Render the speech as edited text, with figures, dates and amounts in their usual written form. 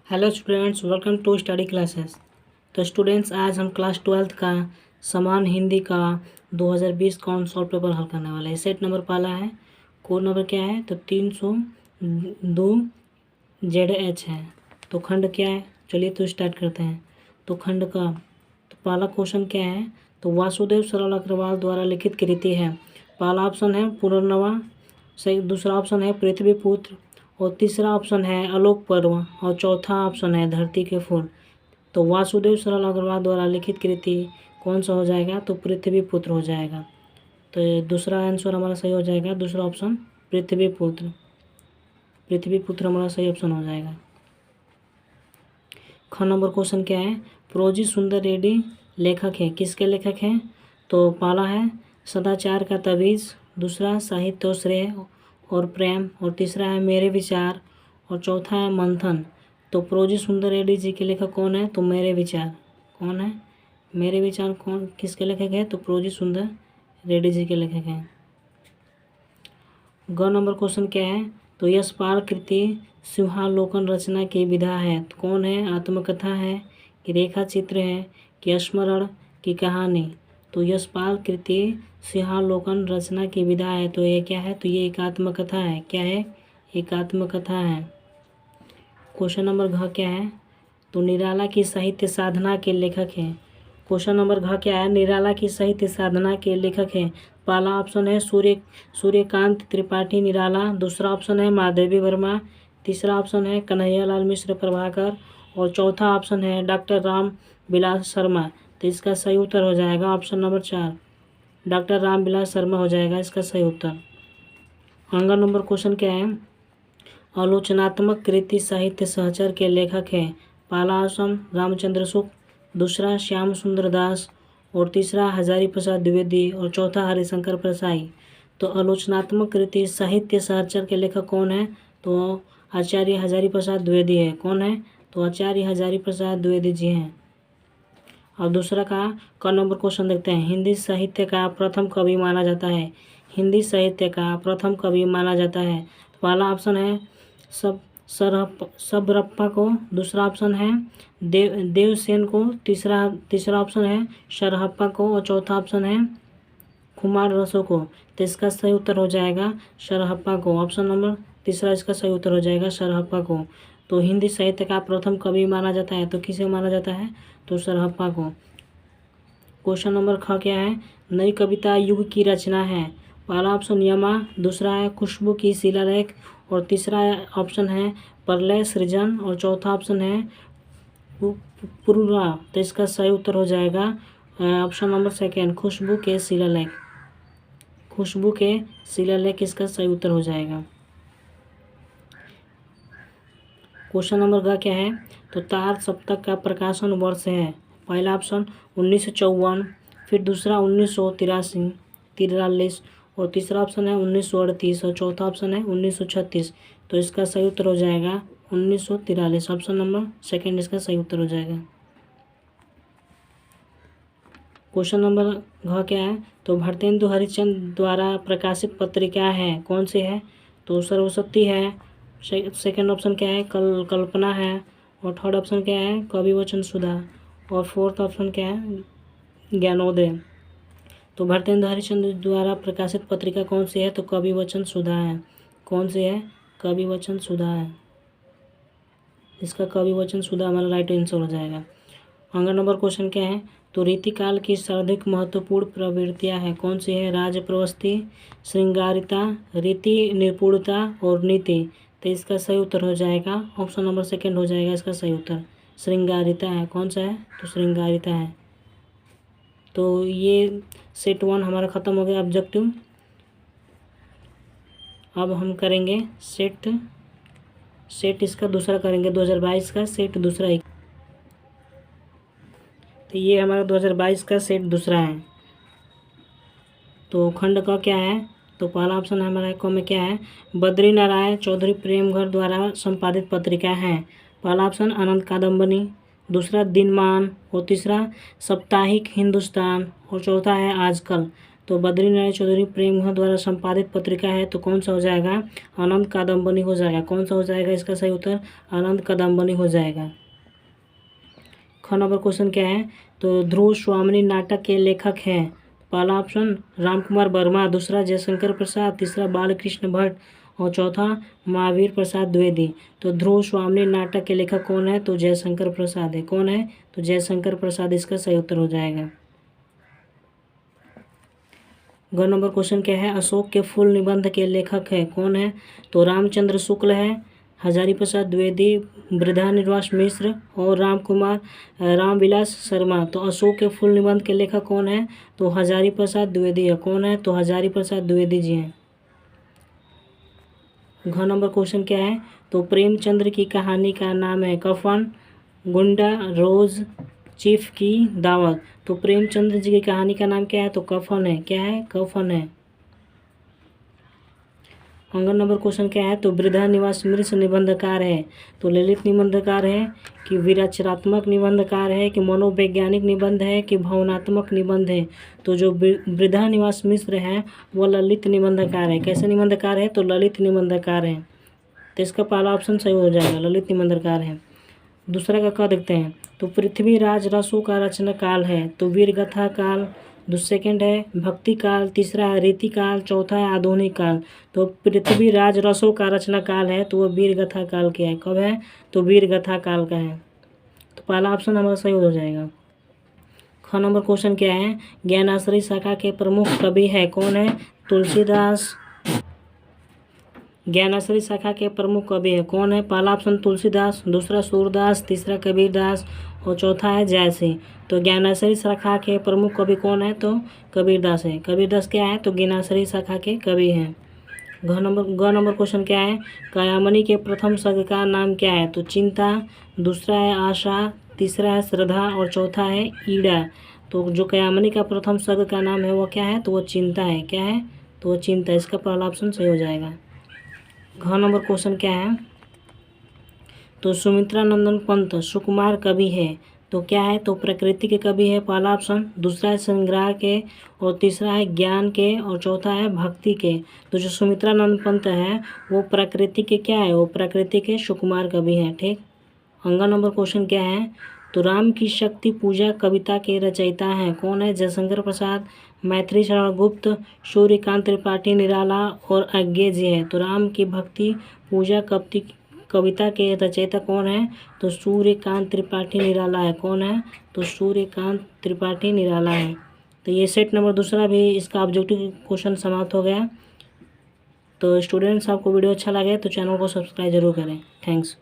Hello students, welcome to study classes. तो students, आज हम क्लास 12th का समान हिंदी का 2020 कौन सॉल्व पेपर हल करने वाले हैं। सेट नंबर पहला है, कोड नंबर क्या है तो 302 ZH है। तो खंड क्या है, चलिए तो स्टार्ट करते हैं। तो खंड का तो पहला क्वेश्चन क्या है तो वासुदेव सरल अग्रवाल द्वारा लिखित कृति है। पहला ऑप्शन है पुनर्नवा, सही। दूसरा ऑप्शन है पृथ्वीपुत्र, और तीसरा ऑप्शन है आलोक पर्व, और चौथा ऑप्शन है धरती के फूल। तो वासुदेव सरल अग्रवाल द्वारा लिखित कृति कौन सा हो जाएगा तो पृथ्वीपुत्र हो जाएगा। तो ये दूसरा आंसर हमारा सही हो जाएगा, दूसरा ऑप्शन पृथ्वीपुत्र। पृथ्वीपुत्र हमारा सही ऑप्शन हो जाएगा। ख नंबर क्वेश्चन क्या है, प्रोजी सुंदर रेड्डी लेखक है, किसके लेखक हैं तो पहला है सदाचार का तवीज़, दूसरा साहित्य श्रेय और प्रेम, और तीसरा है मेरे विचार, और चौथा है मंथन। तो प्रोजी सुंदर रेड्डी जी के लेखक कौन है तो मेरे विचार। कौन है मेरे विचार, कौन किसके लेखक है तो प्रोजी सुंदर रेड्डी जी के लेखक हैं। ग नंबर क्वेश्चन क्या है तो यशपाल कृति सिंहावलोकन रचना की विधा है, तो कौन है, आत्मकथा है कि रेखा चित्र है कि स्मरण की कहानी। तो यशपाल कृति सिंहावलोकन रचना की विधा है, तो ये क्या है तो ये एक आत्मकथा है। क्या है, एक आत्मकथा है। क्वेश्चन नंबर घ क्या है तो निराला की साहित्य साधना के लेखक हैं। क्वेश्चन नंबर घ क्या है, निराला की साहित्य साधना के लेखक हैं। पहला ऑप्शन है सूर्यकांत त्रिपाठी निराला, दूसरा ऑप्शन है महादेवी वर्मा, तीसरा ऑप्शन है कन्हैयालाल मिश्र प्रभाकर, और चौथा ऑप्शन है डॉक्टर राम विलास शर्मा। तो इसका सही उत्तर हो जाएगा option number 4, doctor Ram Vilas Sharma हो जाएगा इसका सही उत्तर। अंगा नंबर क्वेश्चन क्या है, आलोचनात्मक कृति साहित्य सहचर के लेखक हैं। पहला ऑप्शन रामचंद्र शुक्ल, दूसरा श्याम सुंदर दास, और तीसरा हजारी प्रसाद द्विवेदी, और चौथा हरिशंकर प्रसाई। तो आलोचनात्मक कृति साहित्य सहचर के लेखक कौन है तो आचार्य हजारी प्रसाद द्विवेदी है। कौन है तो आचार्य हजारी प्रसाद द्विवेदी जी हैं। और दूसरा का क नंबर क्वेश्चन देखते हैं, हिंदी साहित्य का प्रथम कवि माना जाता है। हिंदी साहित्य का प्रथम कवि माना जाता है। पहला ऑप्शन है सबरप्पा को, दूसरा ऑप्शन है देवसेन को, तीसरा ऑप्शन है शरहप्पा को, और चौथा ऑप्शन है कुमार रसो को। तो इसका सही उत्तर हो जाएगा शरहप्पा को। ऑप्शन नंबर तीसरा इसका सही उत्तर हो जाएगा शरहप्पा को। तो हिंदी साहित्य का प्रथम कवि माना जाता है, तो किसे माना जाता है तो शरहप्पा को। क्वेश्चन नंबर ख क्या है, नई कविता युग की रचना है। पहला ऑप्शन यमा, दूसरा है खुशबू की शिलालेख, और तीसरा ऑप्शन है प्रलय सृजन, और चौथा ऑप्शन है पुरुरा। तो इसका सही उत्तर हो जाएगा ऑप्शन नंबर सेकेंड, खुशबू के शिलालेख। खुशबू के शिलालेख इसका सही उत्तर हो जाएगा। क्वेश्चन नंबर ग क्या है तो तार सप्तक का प्रकाशन वर्ष है। पहला ऑप्शन 1954, फिर दूसरा 1943, और तीसरा ऑप्शन है 1938, और चौथा ऑप्शन है 1936। तो इसका सही उत्तर हो जाएगा 1943, ऑप्शन नंबर सेकेंड इसका सही उत्तर हो जाएगा। क्वेश्चन नंबर घ क्या है तो भारतेंदु हरिश्चंद्र द्वारा प्रकाशित पत्रिका है, कौन सी है तो सरस्वती है, सेकेंड ऑप्शन क्या है कल्पना है, और थर्ड ऑप्शन क्या है कवि वचन सुधा, और फोर्थ ऑप्शन क्या है ज्ञानोदय। तो भारतेंदु हरिश्चंद्र द्वारा प्रकाशित पत्रिका कौन सी है तो कवि वचन सुधा है। कौन सी है कवि वचन सुधा है, इसका कवि वचन सुधा हमारा राइट आंसर हो जाएगा। अंग नंबर क्वेश्चन क्या है तो रीतिकाल की सर्वाधिक महत्वपूर्ण प्रवृत्तियाँ हैं, कौन सी है राज प्रवृत्ति, श्रृंगारिता, रीति निपुणता और नीति। तो इसका सही उत्तर हो जाएगा ऑप्शन नंबर सेकेंड हो जाएगा इसका सही उत्तर, श्रृंगारिता है। कौन सा है तो श्रृंगारिता है। तो ये सेट 1 हमारा ख़त्म हो गया ऑब्जेक्टिव। अब हम करेंगे सेट इसका दूसरा करेंगे 2022 का सेट दूसरा ही। तो ये हमारा 2022 का सेट दूसरा है। तो खंड का क्या है तो पहला ऑप्शन हमारा क में क्या है बद्री नारायण चौधरी प्रेमघर द्वारा संपादित पत्रिका है। पहला ऑप्शन आनंद कादम्बनी, दूसरा दिनमान, और तीसरा साप्ताहिक हिंदुस्तान, और चौथा है आजकल। तो बद्रीनारायण चौधरी प्रेमगढ़ द्वारा संपादित पत्रिका है, तो कौन सा हो जाएगा, आनंद कादम्बनी हो जाएगा। कौन सा हो जाएगा इसका सही उत्तर, आनंद कादम्बनी हो जाएगा। ख नंबर क्वेश्चन क्या है, तो ध्रुव स्वामिनी नाटक के लेखक हैं। पहला ऑप्शन रामकुमार वर्मा, दूसरा जयशंकर प्रसाद, तीसरा बालकृष्ण भट्ट और चौथा महावीर प्रसाद द्विवेदी। तो ध्रुव स्वामिनी नाटक के लेखक कौन है, तो जयशंकर प्रसाद है। कौन है, तो जयशंकर प्रसाद इसका सही उत्तर हो जाएगा। ग नंबर क्वेश्चन क्या है, अशोक के फूल निबंध के लेखक है, कौन है, तो रामचंद्र शुक्ल है, हजारी प्रसाद द्विवेदी, बृहदानिवास मिश्र और रामविलास शर्मा। तो अशोक के फूल निबंध के लेखक कौन है, तो हजारी प्रसाद द्विवेदी है। कौन है, तो हजारी प्रसाद द्विवेदी जी हैं। घ नंबर क्वेश्चन क्या है, तो प्रेमचंद्र की कहानी का नाम है कफन, गुंडा, रोज, चीफ की दावत। तो प्रेमचंद्र जी की कहानी का नाम क्या है, तो कफन है। क्या है, कफन है। अंगन नंबर क्वेश्चन क्या है, तो बृहदानिवास मिश्र निबंधकार है, तो ललित निबंधकार है कि विरचनात्मक निबंधकार है कि मनोवैज्ञानिक निबंध है कि भावनात्मक निबंध है। तो जो बृहदानिवास मिश्र है वो ललित निबंधकार है। कैसे निबंधकार है, तो ललित निबंधकार है। तो इसका पहला ऑप्शन सही हो जाएगा, ललित निबंधकार है। दूसरा का क्या देखते हैं, तो पृथ्वीराज रसों का रचना काल है, तो वीरगाथा काल, सेकेंड है भक्ति काल, तीसरा है रीति काल, चौथा है आधुनिक काल। तो पृथ्वीराज रसों का रचना काल है, तो वो वीरगाथा काल के है। कब है, तो वीरगाथा काल का है। तो पहला ऑप्शन हमारा सही हो जाएगा। ख नंबर क्वेश्चन क्या है, ज्ञानाश्रय शाखा के प्रमुख कवि है, कौन है, तुलसीदास। ज्ञानाश्रय शाखा के प्रमुख कवि है, कौन है, पहला ऑप्शन तुलसीदास, दूसरा सूरदास, तीसरा कबीरदास और चौथा है जयसिंह। तो ज्ञानाश्रय शाखा के प्रमुख कवि कौन है, तो कबीरदास है। कबीरदास क्या है, तो ज्ञानाश्रय शाखा के कवि हैं। ग नंबर क्वेश्चन क्या है, कायामणि के प्रथम सर्ग का नाम क्या है, तो चिंता, दूसरा है आशा, तीसरा है श्रद्धा और चौथा है ईड़ा। तो जो कायामणि का प्रथम सर्ग का नाम है वो क्या है, तो वो चिंता है। क्या है, तो वो चिंता। इसका पहला ऑप्शन सही हो जाएगा। घ नंबर क्वेश्चन क्या है, तो सुमित्रा नंदन पंत सुकुमार कवि है, तो क्या है, तो प्रकृति के कवि है, पहला ऑप्शन, दूसरा है संग्रह के और तीसरा है ज्ञान के और चौथा है भक्ति के। तो जो सुमित्रा नंदन पंत है वो प्रकृति के क्या है, वो प्रकृति के सुकुमार कवि हैं। ठीक। अंगा नंबर क्वेश्चन क्या है, तो राम की शक्ति पूजा कविता के रचयिता हैं, कौन है, जयशंकर प्रसाद, मैथिली शरण गुप्त, सूर्यकांत त्रिपाठी निराला और अज्ञे जी है। तो राम की भक्ति पूजा कविता के रचयिता कौन है, तो सूर्यकांत त्रिपाठी निराला है। कौन है, तो सूर्यकांत त्रिपाठी निराला है। तो ये सेट नंबर दूसरा भी इसका ऑब्जेक्टिव क्वेश्चन समाप्त हो गया। तो स्टूडेंट्स, आपको वीडियो अच्छा लगे तो चैनल को सब्सक्राइब जरूर करें। थैंक्स।